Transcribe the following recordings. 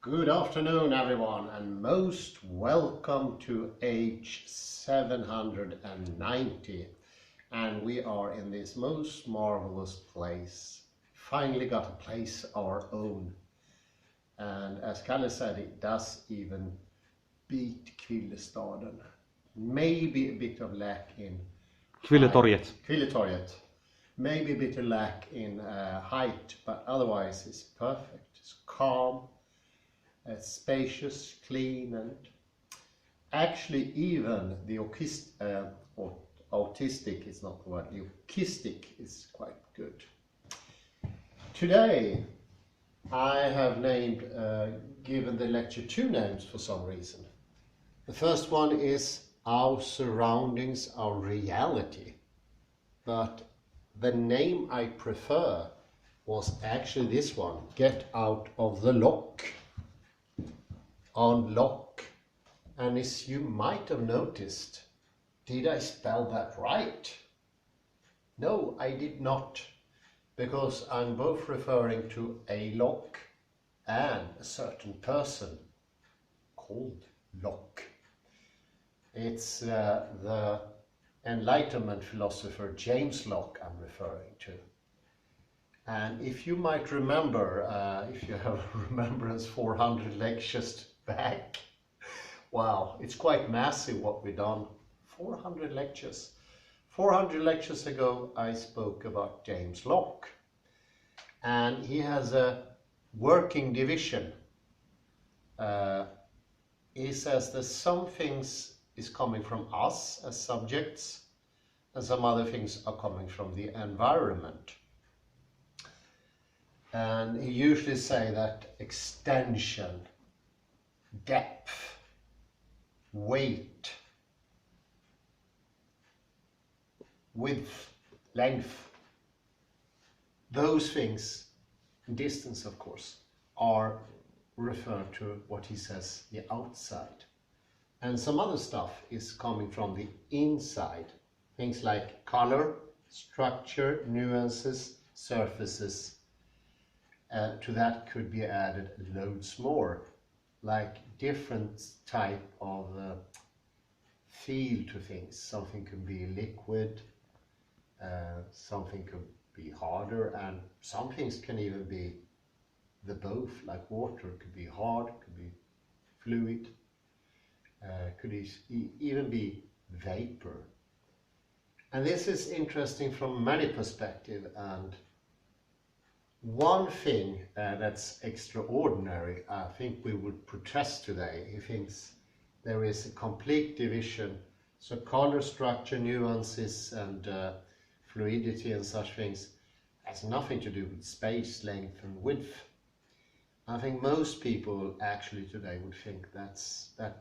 Good afternoon, everyone, and most welcome to H790. And we are in this most marvelous place. Finally got a place our own. And as Kalle said, it does even beat Kvillestaden. Maybe a bit of lack in Kvilletorget. Maybe a bit of lack in height, but otherwise it's perfect. It's calm. It's spacious, clean, and actually even the autistic is not the word, the autistic is quite good. Today I have given the lecture two names for some reason. The first one is Our Surroundings, Our Reality, but the name I prefer was actually this one, Get Out of the Lock. Unlock. And as you might have noticed, did I spell that right? No, I did not, because I'm both referring to a lock and a certain person called Locke. It's the Enlightenment philosopher James Locke I'm referring to. And if you might remember, if you have remembrance 400 lectures back, wow, it's quite massive what we've done. 400 lectures. 400 lectures ago I spoke about James Locke, and he has a working division. He says that some things is coming from us as subjects and some other things are coming from the environment. And he usually say that extension, depth, weight, width, length, those things, distance of course, are referred to what he says the outside. And some other stuff is coming from the inside. Things like color, structure, nuances, surfaces. To that could be added loads more, like different type of feel to things. Something could be liquid, something could be harder, and some things can even be the both, like water could be hard, could be fluid, could even be vapor. And this is interesting from many perspectives, and one thing that's extraordinary, I think we would protest today. He thinks there is a complete division. So color, structure, nuances, and fluidity and such things has nothing to do with space, length, and width. I think most people actually today would think that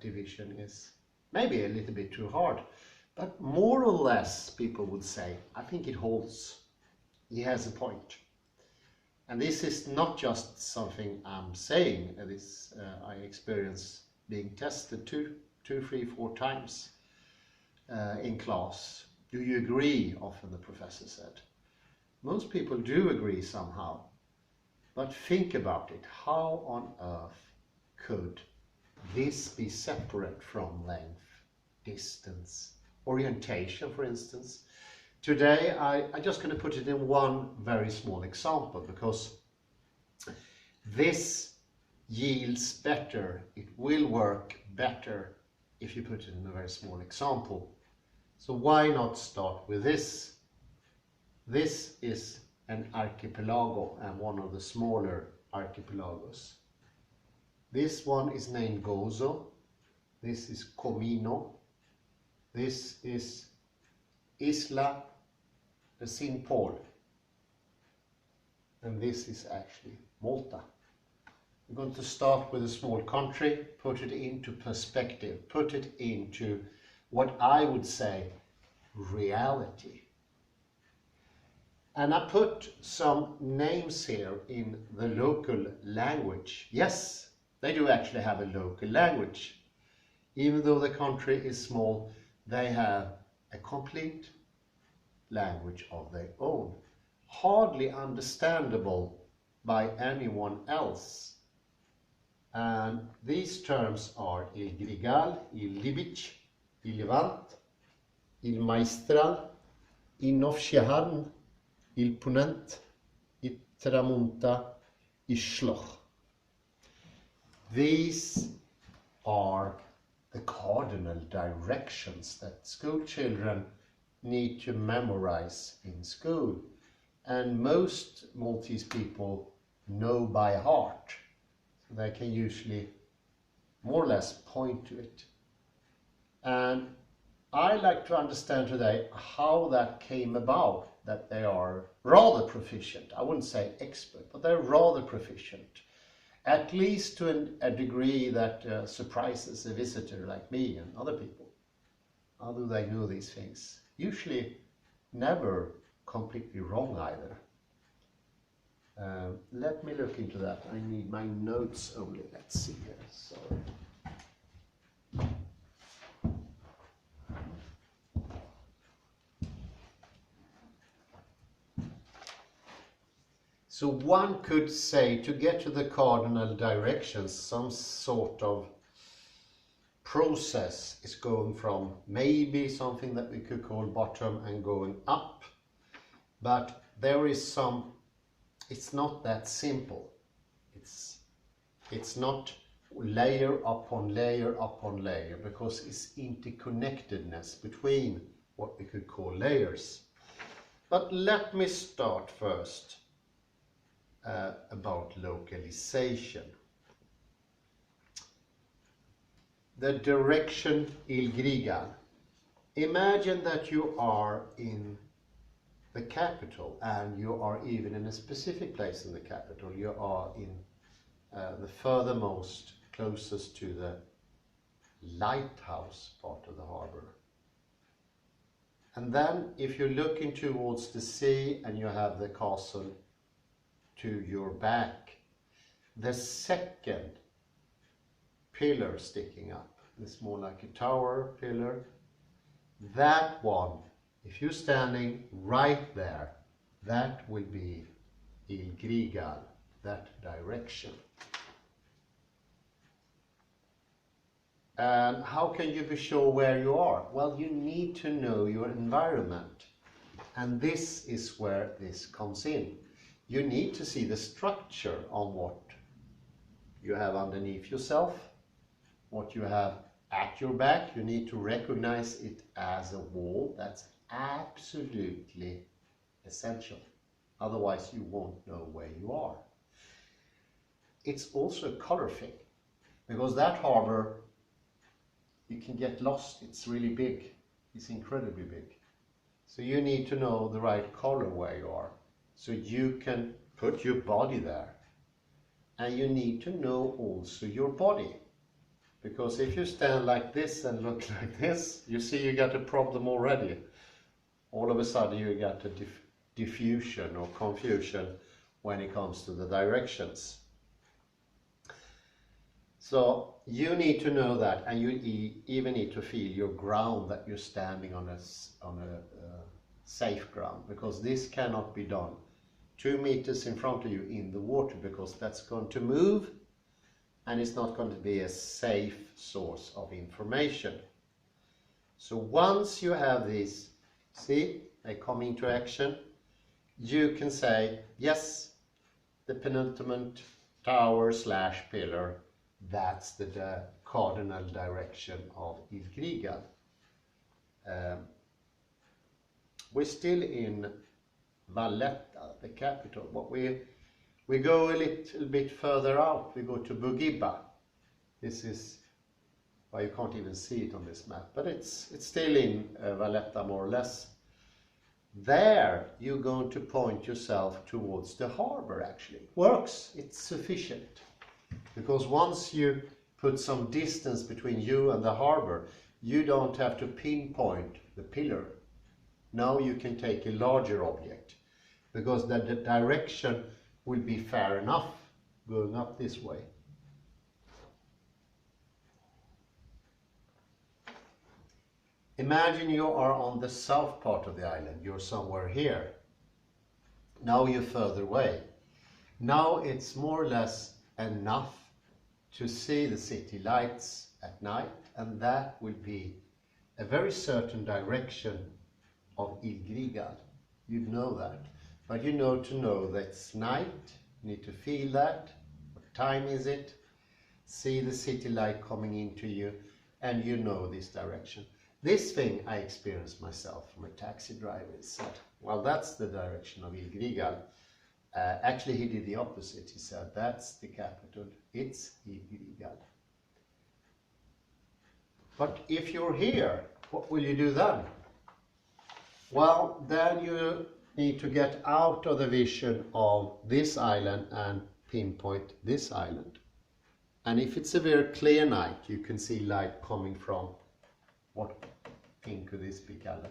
division is maybe a little bit too hard, but more or less people would say, I think it holds. He has a point. And this is not just something I'm saying, this I experience being tested two, 3, 4 times in class. Do you agree? Often the professor said. Most people do agree somehow, but think about it. How on earth could this be separate from length, distance, orientation, for instance? Today, I'm just going to put it in one very small example, because this yields better, it will work better if you put it in a very small example. So why not start with this? This is an archipelago and one of the smaller archipelagos. This one is named Gozo, this is Comino, this is Isla de Saint Paul, and this is actually Malta. We're going to start with a small country, put it into perspective, put it into what I would say reality. And I put some names here in the local language. Yes, they do actually have a local language. Even though the country is small, they have a complete language of their own, hardly understandable by anyone else. And these terms are il grigal, il libic, il vant, il maestral, il novsjeharn, il ponent, il tramunta, il schloch. These are the cardinal directions that school children need to memorize in school. And most Maltese people know by heart. So they can usually more or less point to it. And I like to understand today how that came about, that they are rather proficient. I wouldn't say expert, but they're rather proficient. At least to a degree that surprises a visitor like me and other people. How do they know these things? Usually never completely wrong either. Let me look into that. I need my notes only. Let's see here. Sorry. So one could say, to get to the cardinal directions, some sort of process is going from maybe something that we could call bottom and going up. But there is some, it's not that simple. It's not layer upon layer upon layer, because it's interconnectedness between what we could call layers. But let me start first about localization. The direction il grigal. Imagine that you are in the capital, and you are even in a specific place in the capital. You are in the furthermost, closest to the lighthouse part of the harbor. And then if you're looking towards the sea and you have the castle to your back, the second pillar sticking up, it's more like a tower pillar, that one, if you're standing right there, that will be il grigal, that direction. And how can you be sure where you are? Well, you need to know your environment. And this is where this comes in. You need to see the structure on what you have underneath yourself, what you have at your back. You need to recognize it as a wall. That's absolutely essential. Otherwise you won't know where you are. It's also a color thing, because that harbor, you can get lost. It's really big. It's incredibly big. So you need to know the right color where you are, so you can put your body there. And you need to know also your body. Because if you stand like this and look like this, you see you got a problem already. All of a sudden you got a diffusion or confusion when it comes to the directions. So you need to know that, and you even need to feel your ground, that you're standing on a safe ground, because this cannot be done 2 meters in front of you in the water, because that's going to move and it's not going to be a safe source of information. So once you have these, see, they come into action, you can say, yes, the penultimate tower / pillar, that's the cardinal direction of il grigal. We're still in Valletta, the capital, but we go a little bit further out. We go to Bugibba. This is, well, you can't even see it on this map, but it's still in Valletta more or less. There you're going to point yourself towards the harbor. Actually works, it's sufficient, because once you put some distance between you and the harbor, you don't have to pinpoint the pillar. Now you can take a larger object, because the direction will be fair enough going up this way. Imagine you are on the south part of the island. You're somewhere here. Now you're further away. Now it's more or less enough to see the city lights at night, and that will be a very certain direction of Il Grigal. You know that, but you know to know that it's night, you need to feel that, what time is it, see the city light coming into you, and you know this direction. This thing I experienced myself from a taxi driver. He said, well, that's the direction of Il Grigal. Actually, he did the opposite. He said, that's the capital, it's Il Grigal. But if you're here, what will you do then? Well, then you need to get out of the vision of this island and pinpoint this island. And if it's a very clear night, you can see light coming from, what pin could this be, Kalle?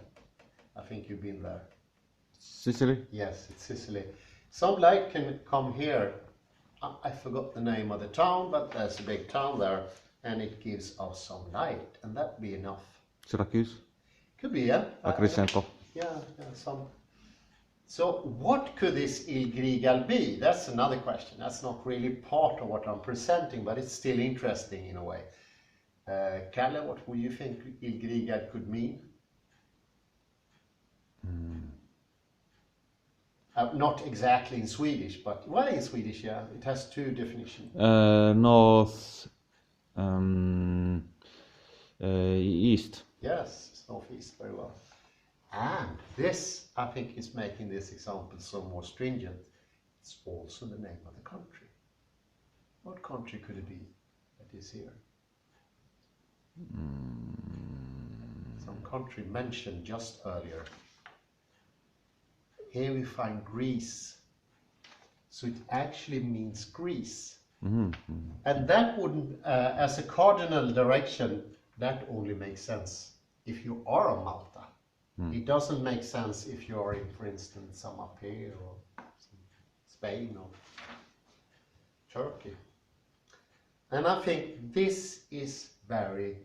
I think you've been there. Sicily? Yes, it's Sicily. Some light can come here. I forgot the name of the town, but there's a big town there, and it gives us some light, and that'd be enough. Syracuse? Could be, yeah. Agricenko? Yeah, some. So what could this Il Grigal be? That's another question. That's not really part of what I'm presenting, but it's still interesting in a way. Kalle, what would you think Il Grigal could mean? Not exactly in Swedish, but well, in Swedish, yeah, it has two definitions. North... east. Yes, it's northeast, very well. And this, I think, is making this example so more stringent. It's also the name of the country. What country could it be that is here? Some country mentioned just earlier. Here we find Greece. So it actually means Greece. And that wouldn't, as a cardinal direction, that only makes sense if you are on Malta. It doesn't make sense if you are in, for instance, some up here or Spain or Turkey. And I think this is very,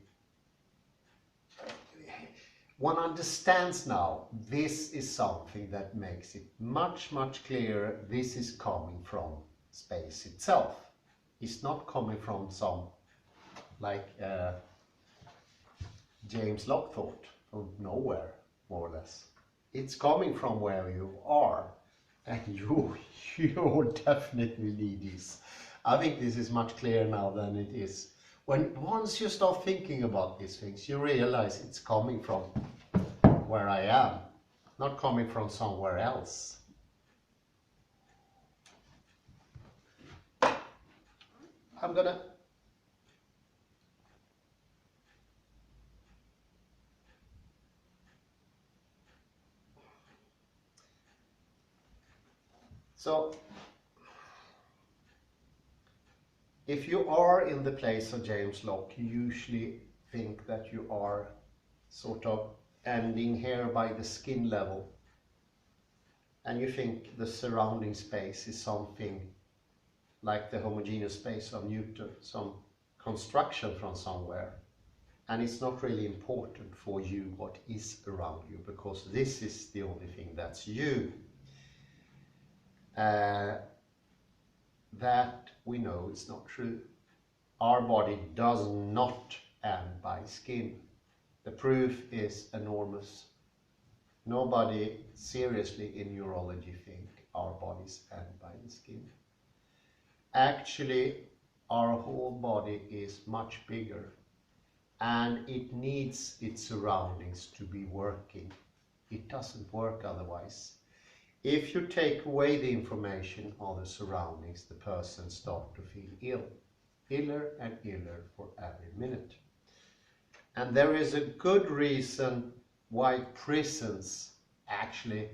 one understands now, this is something that makes it much, much clearer. This is coming from space itself. It's not coming from some, like James Locke thought, from nowhere, more or less. It's coming from where you are, and you definitely need this. I think this is much clearer now than it is. Once you start thinking about these things, you realize it's coming from where I am, not coming from somewhere else. I'm gonna so if you are in the place of James Locke, you usually think that you are sort of ending here by the skin level, and you think the surrounding space is something like the homogeneous space of Newton, some construction from somewhere, and it's not really important for you what is around you, because this is the only thing that's you. That we know is not true. Our body does not end by skin. The proof is enormous. Nobody seriously in neurology think our bodies end by the skin. Actually, our whole body is much bigger, and it needs its surroundings to be working. It doesn't work otherwise. If you take away the information of the surroundings, the person starts to feel ill, iller and iller for every minute. And there is a good reason why prisons actually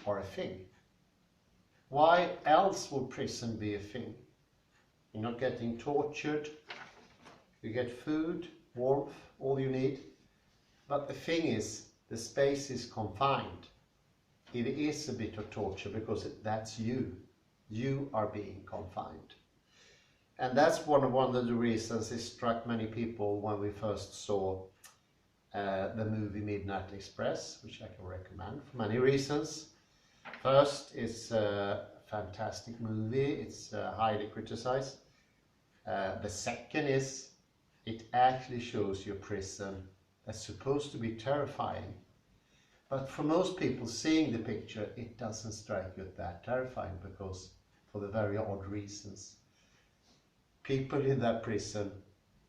are a thing. Why else would prison be a thing? You're not getting tortured, you get food, warmth, all you need. But the thing is, the space is confined. It is a bit of torture because that's you. You are being confined. And that's one of the reasons it struck many people when we first saw the movie Midnight Express, which I can recommend for many reasons. First, it's a fantastic movie. It's highly criticized. The second is it actually shows you a prison that's supposed to be terrifying. But for most people seeing the picture, it doesn't strike you as that terrifying, because for the very odd reasons. People in that prison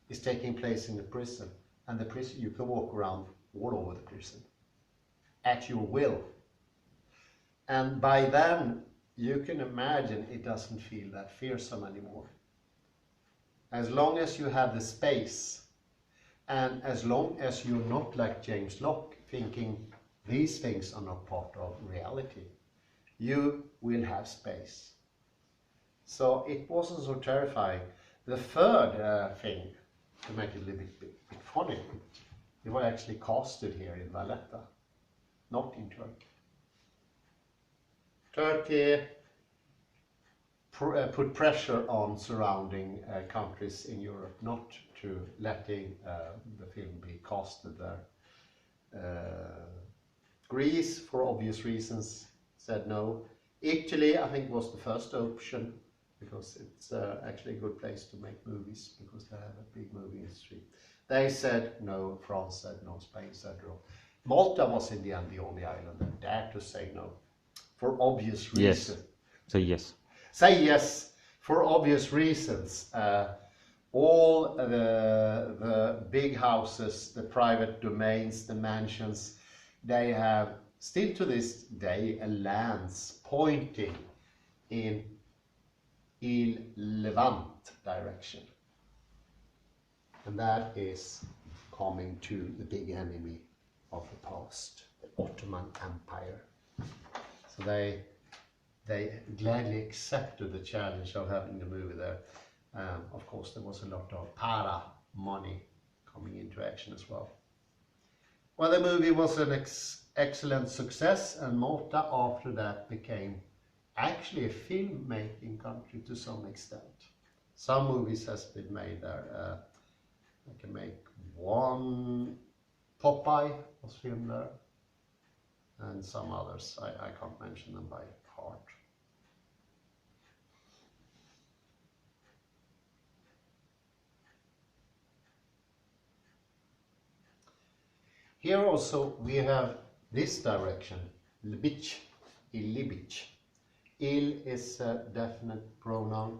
is taking place in the prison, and the prison, you can walk around all over the prison at your will. And by then, you can imagine it doesn't feel that fearsome anymore. As long as you have the space, and as long as you're not like James Locke thinking these things are not part of reality, you will have space. So it wasn't so terrifying. The third thing, to make it a little bit funny, they were actually casted here in Valletta, not in Turkey. Turkey put pressure on surrounding countries in Europe not to letting the film be casted there. Greece, for obvious reasons, said no. Italy, I think, was the first option, because it's actually a good place to make movies, because they have a big movie industry. They said no, France said no, Spain said no. Malta was in the end the only island that dared to say no, for obvious reasons. Yes. Say yes. Say yes, for obvious reasons. All the big houses, the private domains, the mansions, they have still to this day a lance pointing in Il Levant direction. And that is coming to the big enemy of the past, the Ottoman Empire. So they gladly accepted the challenge of having the movie there. Of course, there was a lot of para money coming into action as well. Well, the movie was an excellent success, and Malta after that became actually a film-making country to some extent. Some movies has been made there. I can make one. Popeye was filmed there, and some others. I can't mention them by heart. Here also we have this direction, Lbic, Ilibic. Il is a definite pronoun,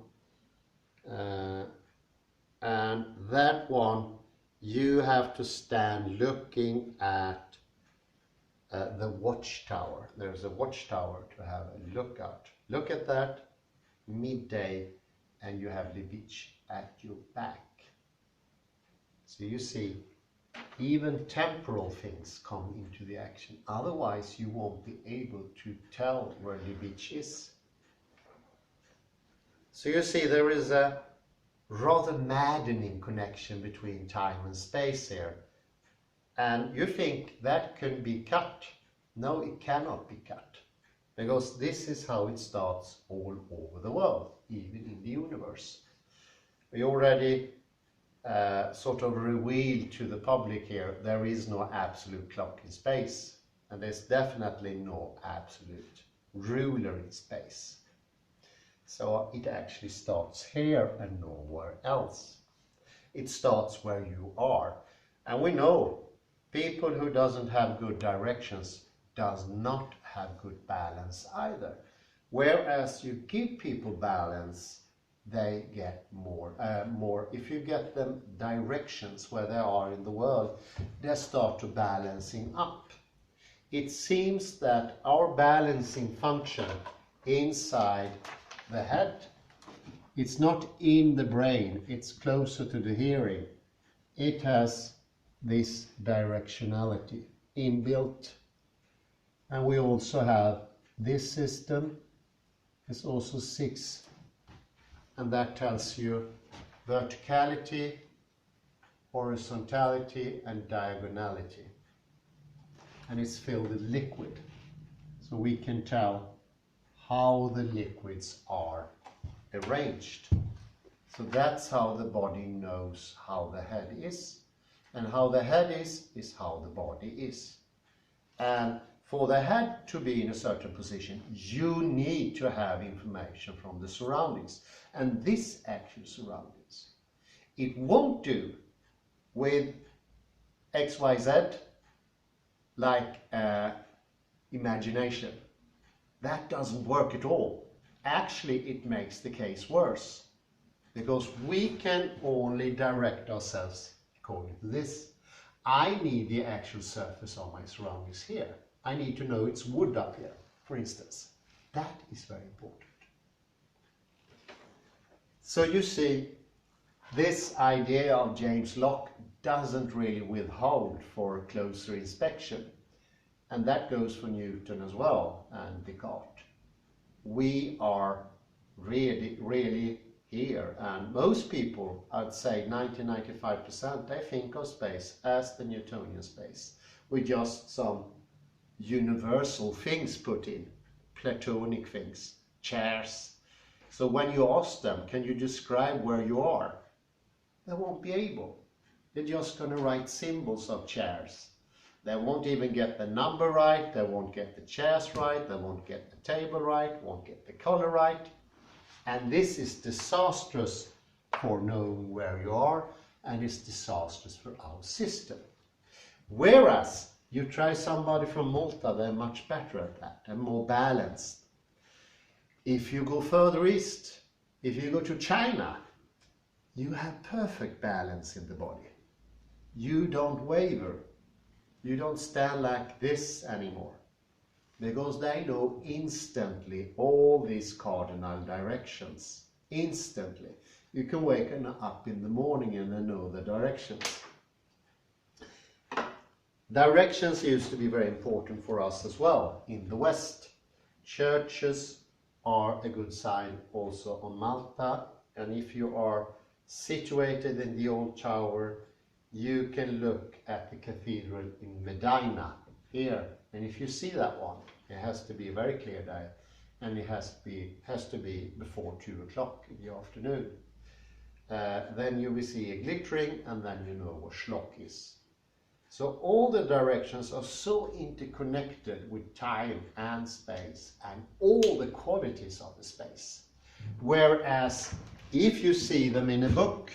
and that one you have to stand looking at the watchtower. There's a watchtower to have a lookout. Look at that midday, and you have Lbic at your back. So you see, even temporal things come into the action. Otherwise, you won't be able to tell where Lbic is. So you see, there is a rather maddening connection between time and space here. And you think that can be cut. No, it cannot be cut. Because this is how it starts all over the world, even in the universe. We already sort of revealed to the public here, there is no absolute clock in space, and there's definitely no absolute ruler in space. So it actually starts here and nowhere else. It starts where you are. And we know people who doesn't have good directions does not have good balance either. Whereas you give people balance, they get more. If you get them directions where they are in the world, they start to balancing up. It seems that our balancing function inside the head, it's not in the brain, it's closer to the hearing. It has this directionality inbuilt. And we also have this system, it's also 6. And that tells you verticality, horizontality, and diagonality. And it's filled with liquid. So we can tell how the liquids are arranged. So that's how the body knows how the head is. And how the head is how the body is. And for the head to be in a certain position, you need to have information from the surroundings. And this actual surroundings It won't do with XYZ like imagination. That doesn't work at all. Actually, it makes the case worse, because we can only direct ourselves according to this. I need the actual surface of my surroundings here. I need to know it's wood up here, for instance. That is very important. So you see, this idea of James Locke doesn't really withhold for closer inspection. And that goes for Newton as well, and Descartes. We are really here, and most people, I'd say 90-95%, they think of space as the Newtonian space, with just some universal things put in, Platonic things, chairs. So when you ask them, can you describe where you are? They won't be able. They're just going to write symbols of chairs. They won't even get the number right, they won't get the chairs right, they won't get the table right, won't get the color right. And this is disastrous for knowing where you are, and it's disastrous for our system. Whereas you try somebody from Malta, they're much better at that, they're more balanced. If you go further east, if you go to China, you have perfect balance in the body. You don't waver. You don't stand like this anymore, because they know instantly all these cardinal directions. Instantly. You can wake up in the morning and they know the directions. Directions used to be very important for us as well in the West. Churches are a good sign also on Malta, and if you are situated in the old tower, you can look at the cathedral in Medina here, and if you see that one, it has to be a very clear day, and it has to be before 2 o'clock in the afternoon. Then you will see a glittering, and then you know what Schlock is. So all the directions are so interconnected with time and space and all the qualities of the space. Whereas if you see them in a book,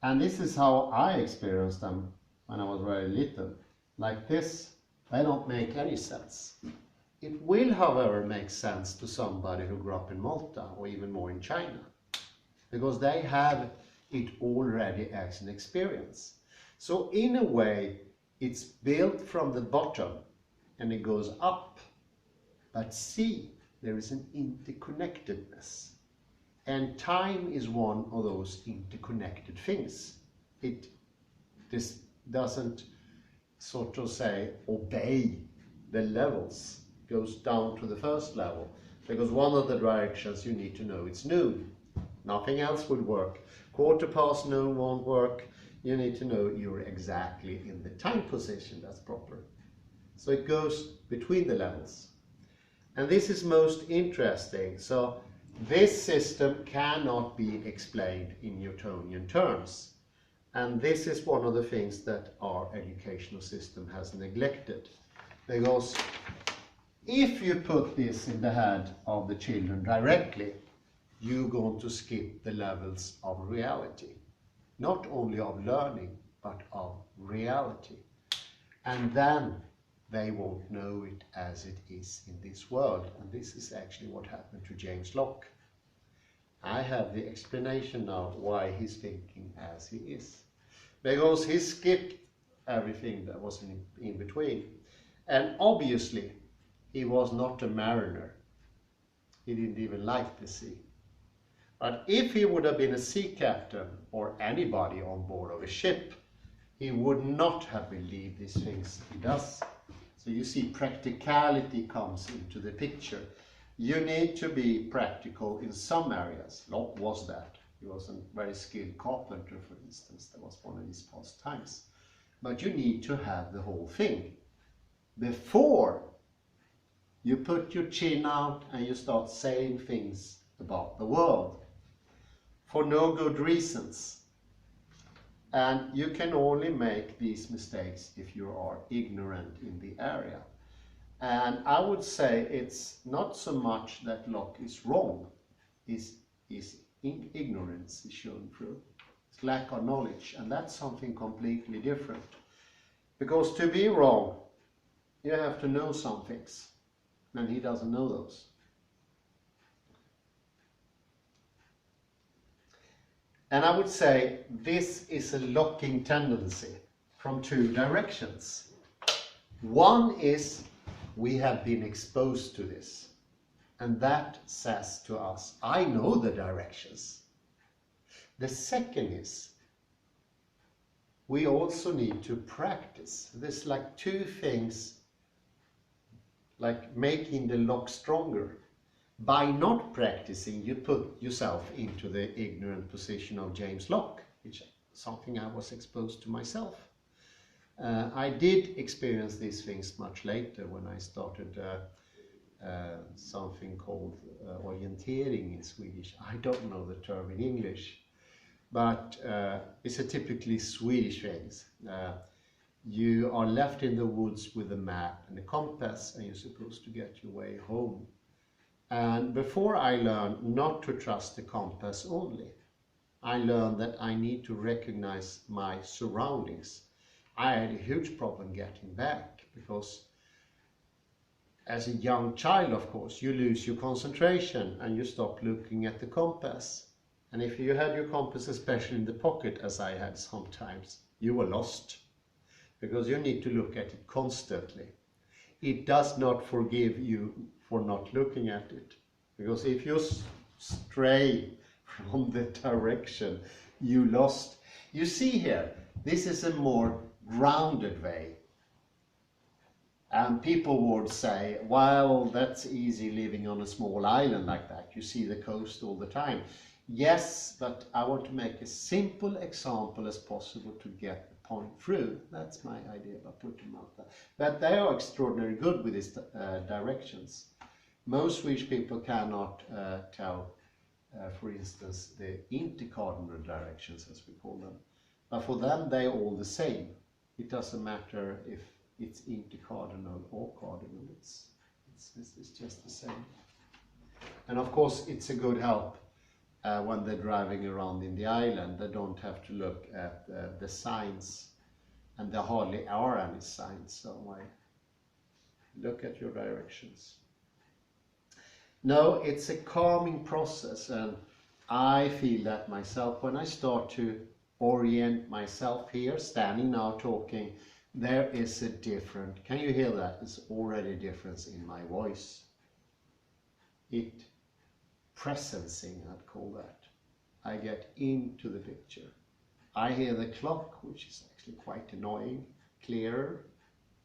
and this is how I experienced them when I was very little, like this, they don't make any sense. It will, however, make sense to somebody who grew up in Malta or even more in China, because they have it already as an experience. So in a way, it's built from the bottom and it goes up. But see, there is an interconnectedness. And time is one of those interconnected things. This doesn't sort of say obey the levels, it goes down to the first level, because one of the directions you need to know it's noon. Nothing else would work. 1/4 noon won't work. You need to know you're exactly in the time position that's proper. So it goes between the levels. And this is most interesting. So this system cannot be explained in Newtonian terms. And this is one of the things that our educational system has neglected. Because if you put this in the head of the children directly, you're going to skip the levels of reality. Not only of learning, but of reality. And then they won't know it as it is in this world. And this is actually what happened to James Locke. I have the explanation now why he's thinking as he is. Because he skipped everything that was in between. And obviously, he was not a mariner. He didn't even like the sea. But if he would have been a sea captain or anybody on board of a ship, he would not have believed these things he does. So you see, practicality comes into the picture. You need to be practical in some areas. Locke was that. He was a very skilled carpenter, for instance. That was one of his pastimes. But you need to have the whole thing before you put your chin out and you start saying things about the world for no good reasons. And you can only make these mistakes if you are ignorant in the area. And I would say it's not so much that Locke is wrong, his ignorance is shown through. It's lack of knowledge, and that's something completely different. Because to be wrong, you have to know some things, and he doesn't know those. And I would say this is a locking tendency from two directions. One is we have been exposed to this, and that says to us, I know the directions. The second is we also need to practice. There's like two things, like making the lock stronger. By not practicing, you put yourself into the ignorant position of James Locke, which is something I was exposed to myself. I did experience these things much later when I started something called orientering in Swedish. I don't know the term in English, but it's a typically Swedish thing. You are left in the woods with a map and a compass, and you're supposed to get your way home. And before I learned not to trust the compass only, I learned that I need to recognize my surroundings. I had a huge problem getting back because as a young child, of course, you lose your concentration and you stop looking at the compass. And if you had your compass, especially in the pocket, as I had sometimes, you were lost because you need to look at it constantly. It does not forgive you for not looking at it, because if you stray from the direction, you lost. You see here, this is a more grounded way. And people would say, well, that's easy living on a small island like that. You see the coast all the time. Yes, but I want to make a simple example as possible to get the point through. That's my idea about putting them out there. But they are extraordinarily good with these directions. Most Swedish people cannot tell, for instance, the intercardinal directions, as we call them. But for them, they're all the same. It doesn't matter if it's intercardinal or cardinal. It's just the same. And of course, it's a good help when they're driving around in the island. They don't have to look at the signs, and there hardly are any signs. So look at your directions. No, it's a calming process, and I feel that myself when I start to orient myself here, standing now talking, there is a different, can you hear that? It's already a difference in my voice. Presencing, I'd call that. I get into the picture. I hear the clock, which is actually quite annoying, clearer,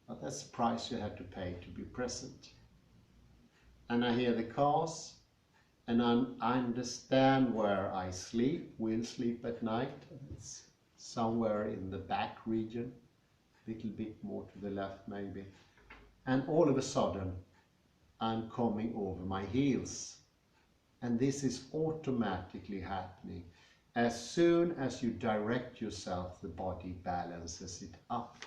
but that's the price you have to pay to be present. And I hear the cars, and I understand where I sleep, will sleep at night. It's somewhere in the back region, a little bit more to the left maybe. And all of a sudden, I'm coming over my heels. And this is automatically happening. As soon as you direct yourself, the body balances it up.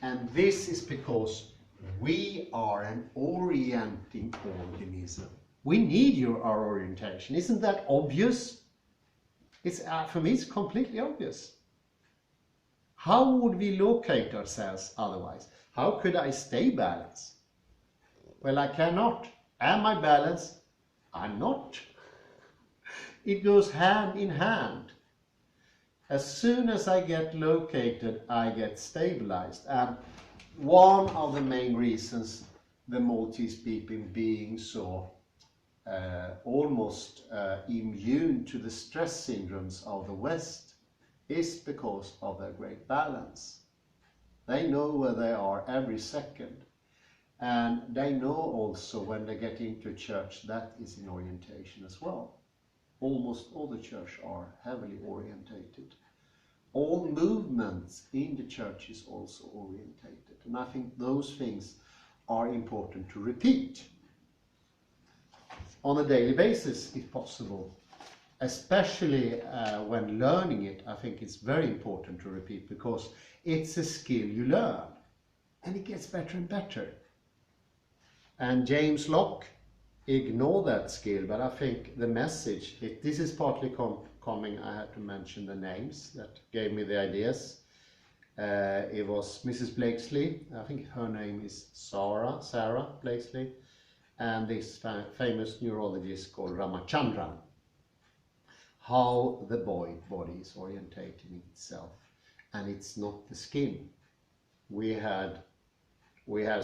And this is because we are an orienting organism. We need our orientation. Isn't that obvious? For me, it's completely obvious. How would we locate ourselves otherwise? How could I stay balanced? Well, I cannot. Am I balanced? I'm not. It goes hand in hand. As soon as I get located, I get stabilized. And one of the main reasons the Maltese people being so almost immune to the stress syndromes of the West is because of their great balance. They know where they are every second, and they know also when they get into church that is in orientation as well. Almost all the church are heavily orientated. All movements in the church is also orientated, and I think those things are important to repeat on a daily basis if possible. Especially when learning it, I think it's very important to repeat, because it's a skill you learn and it gets better and better. And James Locke ignored that skill, but I think the message, this is partly coming, I had to mention the names that gave me the ideas. It was Mrs. Blakesley, I think her name is Sarah Blakesley, and this famous neurologist called Ramachandran. How the body is orientating itself, and it's not the skin. We have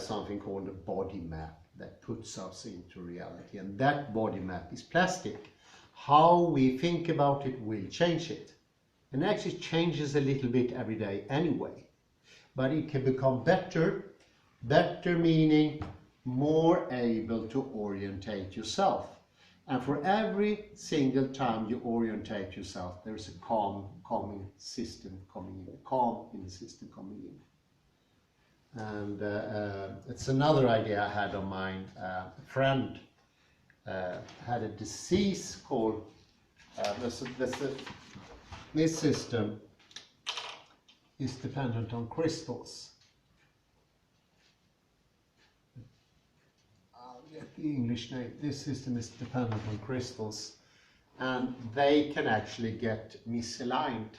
something called a body map that puts us into reality, and that body map is plastic. How we think about it will change it, and actually changes a little bit every day anyway, but it can become better meaning more able to orientate yourself. And for every single time you orientate yourself, there's a calming system coming in, calm in the system coming in. And it's another idea I had on mine. A friend had a disease called, this system is dependent on crystals. I'll get the English name. This system is dependent on crystals, and they can actually get misaligned.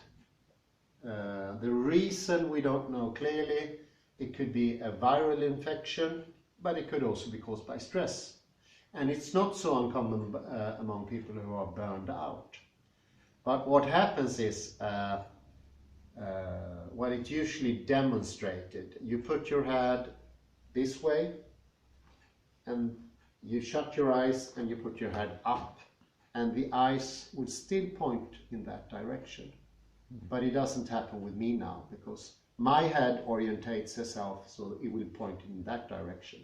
The reason we don't know clearly. It could be a viral infection, but it could also be caused by stress. And it's not so uncommon among people who are burned out. But what happens is, well, it's usually demonstrated. You put your head this way, and you shut your eyes, and you put your head up, and the eyes would still point in that direction. But it doesn't happen with me now, because my head orientates itself so it will point in that direction.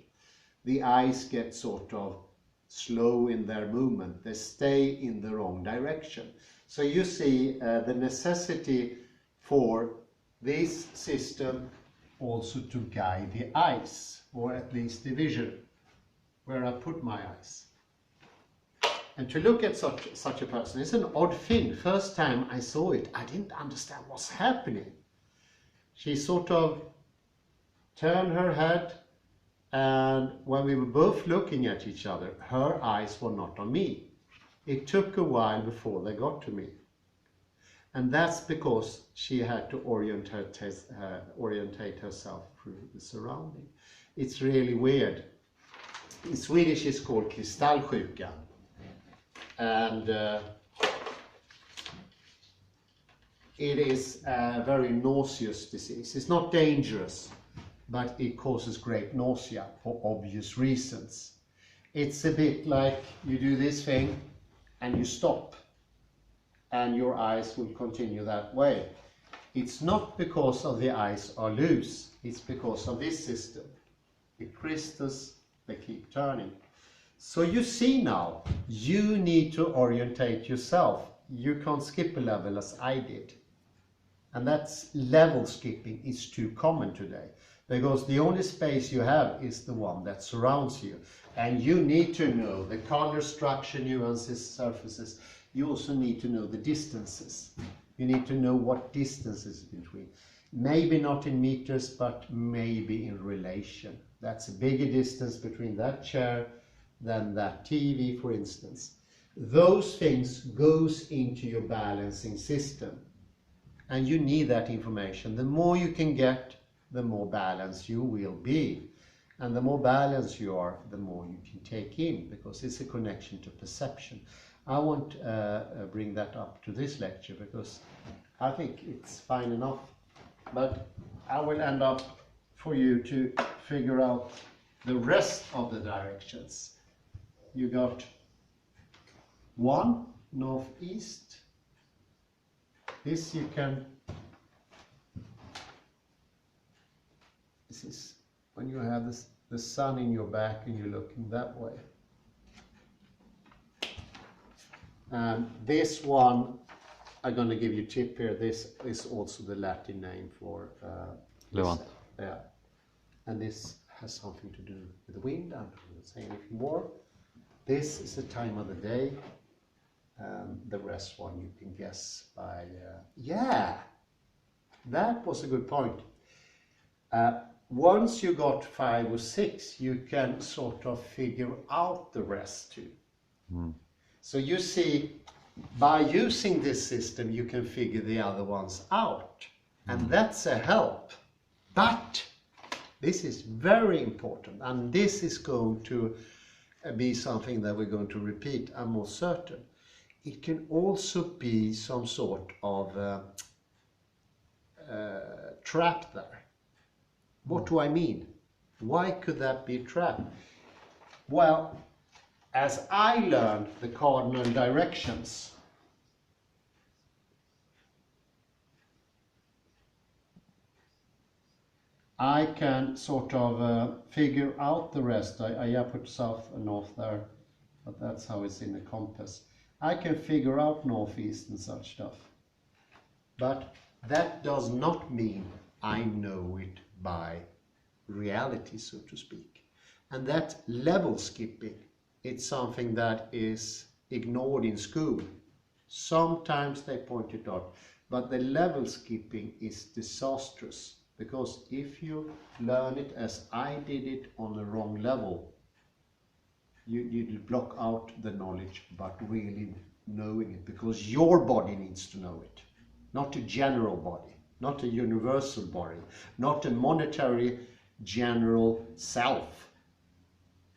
The eyes get sort of slow in their movement. They stay in the wrong direction. So you see the necessity for this system also to guide the eyes, or at least the vision, where I put my eyes. And to look at such a person is an odd thing. First time I saw it, I didn't understand what's happening. She sort of turned her head, and when we were both looking at each other, her eyes were not on me. It took a while before they got to me. And that's because she had to orientate herself through the surrounding. It's really weird. In Swedish it's called kristallsjukan. And it is a very nauseous disease. It's not dangerous, but it causes great nausea for obvious reasons. It's a bit like you do this thing and you stop, and your eyes will continue that way. It's not because of the eyes are loose, it's because of this system. The crystals, they keep turning. So you see now, you need to orientate yourself. You can't skip a level as I did. And that's level skipping is too common today, because the only space you have is the one that surrounds you. And you need to know the color, structure, nuances, surfaces. You also need to know the distances. You need to know what distances between. Maybe not in meters, but maybe in relation. That's a bigger distance between that chair than that TV, for instance. Those things goes into your balancing system. And you need that information. The more you can get, the more balanced you will be. And the more balanced you are, the more you can take in, because it's a connection to perception. I won't bring that up to this lecture, because I think it's fine enough. But I will end up for you to figure out the rest of the directions. You got 1, northeast. This you can, this is when you have the sun in your back and you're looking that way. And this one, I'm going to give you a tip here. This is also the Latin name for Levant. Yeah. And this has something to do with the wind. I won't say anything more. This is the time of the day. The rest one you can guess by, yeah, that was a good point. Once you got 5 or 6, you can sort of figure out the rest too. So you see by using this system you can figure the other ones out, and that's a help. But this is very important, and this is going to be something that we're going to repeat, I'm more certain. It can also be some sort of trap there. What do I mean? Why could that be a trap? Well, as I learned the cardinal directions, I can sort of figure out the rest. I put south and north there, but that's how it's in the compass. I can figure out northeast and such stuff. But that does not mean I know it by reality, so to speak. And that level skipping, it's something that is ignored in school. Sometimes they point it out, but the level skipping is disastrous. Because if you learn it as I did it on the wrong level, you block out the knowledge about really knowing it, because your body needs to know it. Not a general body, not a universal body, not a monetary general self.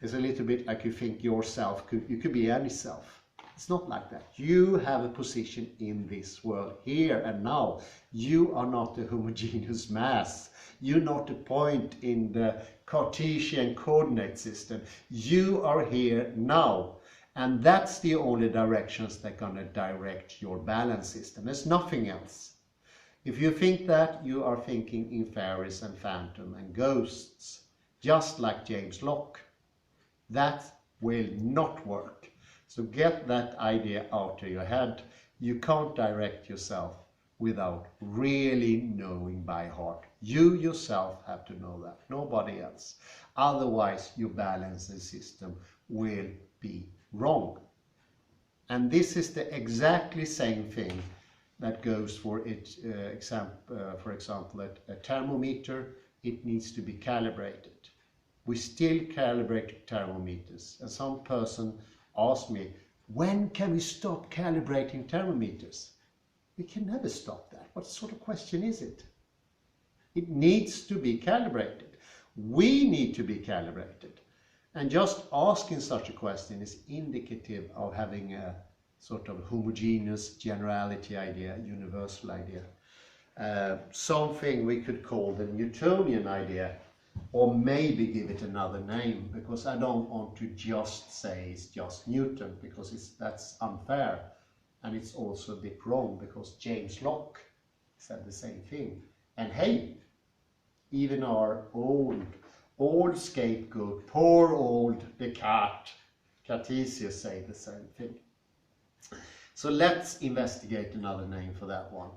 It's a little bit like you think yourself, you could be any self. It's not like that. You have a position in this world here and now. You are not a homogeneous mass. You're not a point in the Cartesian coordinate system. You are here now. And that's the only directions that are going to direct your balance system. There's nothing else. If you think that, you are thinking in fairies and phantom and ghosts, just like James Locke. That will not work. So get that idea out of your head. You can't direct yourself without really knowing by heart. You yourself have to know that, nobody else. Otherwise, your balancing system will be wrong. And this is the exactly same thing that goes for it. For example, a thermometer, it needs to be calibrated. We still calibrate thermometers, and some person asked me, when can we stop calibrating thermometers? We can never stop that. What sort of question is it? It needs to be calibrated. We need to be calibrated. And just asking such a question is indicative of having a sort of homogeneous generality idea, universal idea. Something we could call the Newtonian idea, or maybe give it another name, because I don't want to just say it's just Newton, because that's unfair, and it's also a bit wrong, because James Locke said the same thing. And hey, even our old scapegoat, poor old Descartes, Cartesius, say the same thing. So let's investigate another name for that one.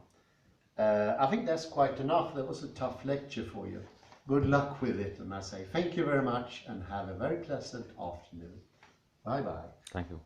I think that's quite enough. That was a tough lecture for you. Good luck with it, and I say thank you very much and have a very pleasant afternoon. Bye bye. Thank you.